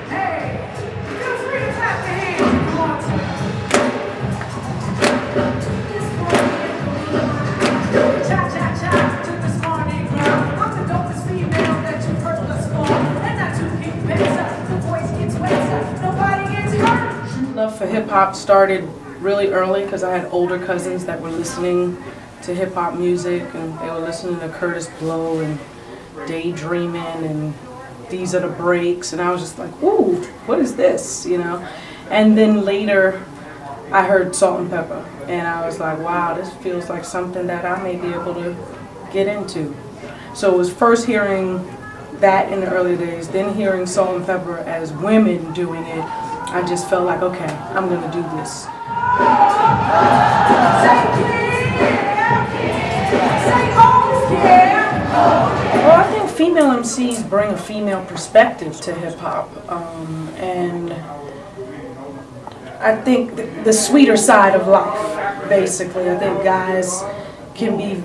Hey, feel free to clap your hands if you want to. Cha-cha-cha to this morning, girl. I'm the dopest female that you've heard thus far. And not to get better, the voice gets wetter, nobody gets hurt. Love for hip-hop started really early because I had older cousins that were listening to hip-hop music, and they were listening to Curtis Blow and Daydreaming and These Are the Breaks, and I was just like, ooh, what is this, you know? And then later I heard Salt and Pepper, and I was like, wow, this feels like something that I may be able to get into. So it was first hearing that in the early days, then hearing Salt and Pepper as women doing it. I just felt like, okay, I'm gonna do this. Well, I think female MCs bring a female perspective to hip-hop, and I think the sweeter side of life, basically. I think guys can be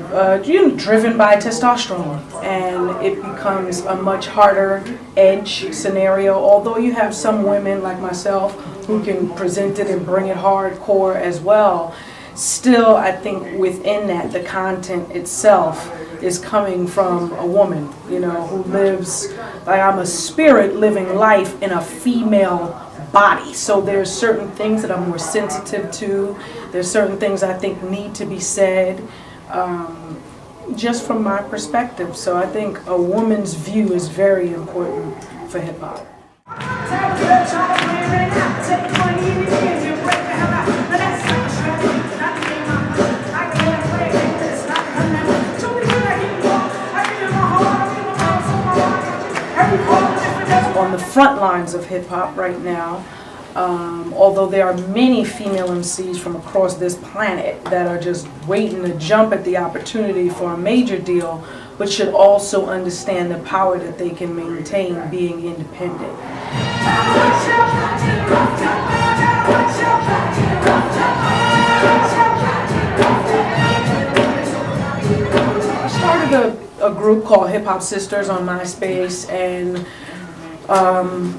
driven by testosterone, and it becomes a much harder edge scenario. Although you have some women like myself who can present it and bring it hardcore as well, still I think within that the content itself is coming from a woman, you know, who lives, like I'm a spirit living life in a female body. So there's certain things that I'm more sensitive to. There's certain things I think need to be said, just from my perspective. So I think a woman's view is very important for hip hop. On the front lines of hip hop right now, although there are many female MCs from across this planet that are just waiting to jump at the opportunity for a major deal, but should also understand the power that they can maintain being independent. I started a group called Hip Hop Sisters on MySpace, and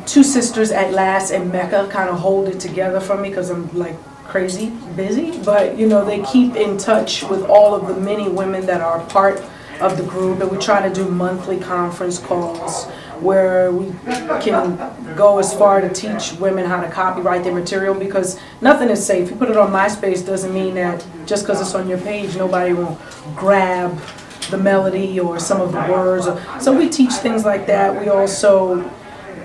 two sisters at last in Mecca kind of hold it together for me because I'm like crazy busy, but you know, they keep in touch with all of the many women that are part of the group, and we try to do monthly conference calls where we can go as far to teach women how to copyright their material, because nothing is safe. You put it on MySpace doesn't mean that just because it's on your page nobody will grab the melody or some of the words. So we teach things like that. We also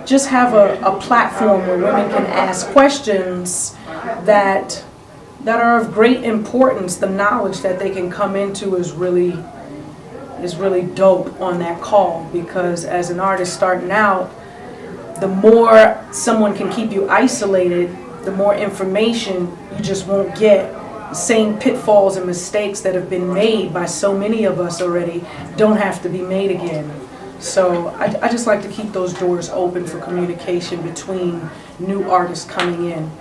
just have a platform where women can ask questions that are of great importance. The knowledge that they can come into is really dope on that call, because as an artist starting out, the more someone can keep you isolated, the more information you just won't get. The same pitfalls and mistakes that have been made by so many of us already don't have to be made again. So I just like to keep those doors open for communication between new artists coming in.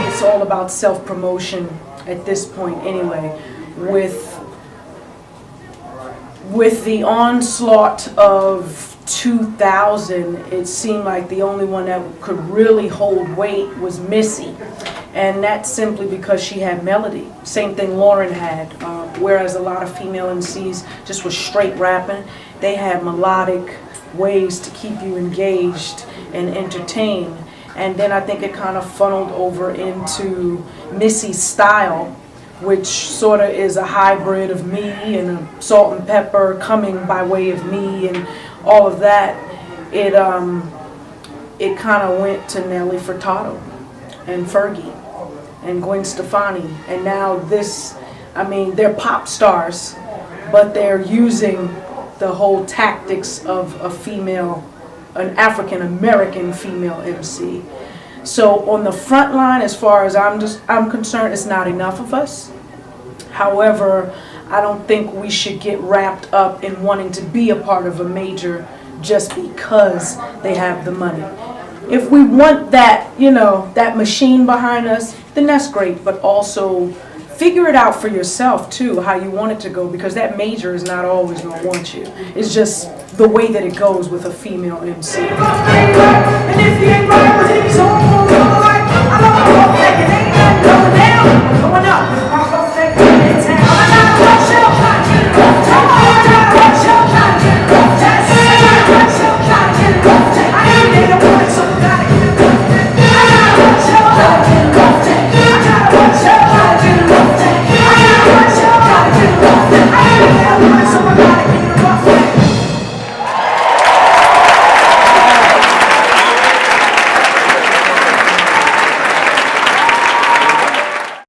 It's all about self-promotion at this point anyway. With the onslaught of 2000, it seemed like the only one that could really hold weight was Missy, and that's simply because she had melody. Same thing Lauren had, whereas a lot of female MCs just were straight rapping. They had melodic ways to keep you engaged and entertained, and then I think it kind of funneled over into Missy's style, which sort of is a hybrid of me and a Salt and Pepper coming by way of me and all of that. It kind of went to Nelly Furtado and Fergie and Gwen Stefani, and now this, I mean, they're pop stars, but they're using the whole tactics of a female, an African American female MC. So on the front line, as far as I'm concerned, it's not enough of us. However, I don't think we should get wrapped up in wanting to be a part of a major just because they have the money. if we want that, you know, that machine behind us, then that's great. But also figure it out for yourself too, how you want it to go, because that major is not always going to want you. It's just the way that it goes with a female MC. And if you ain't right,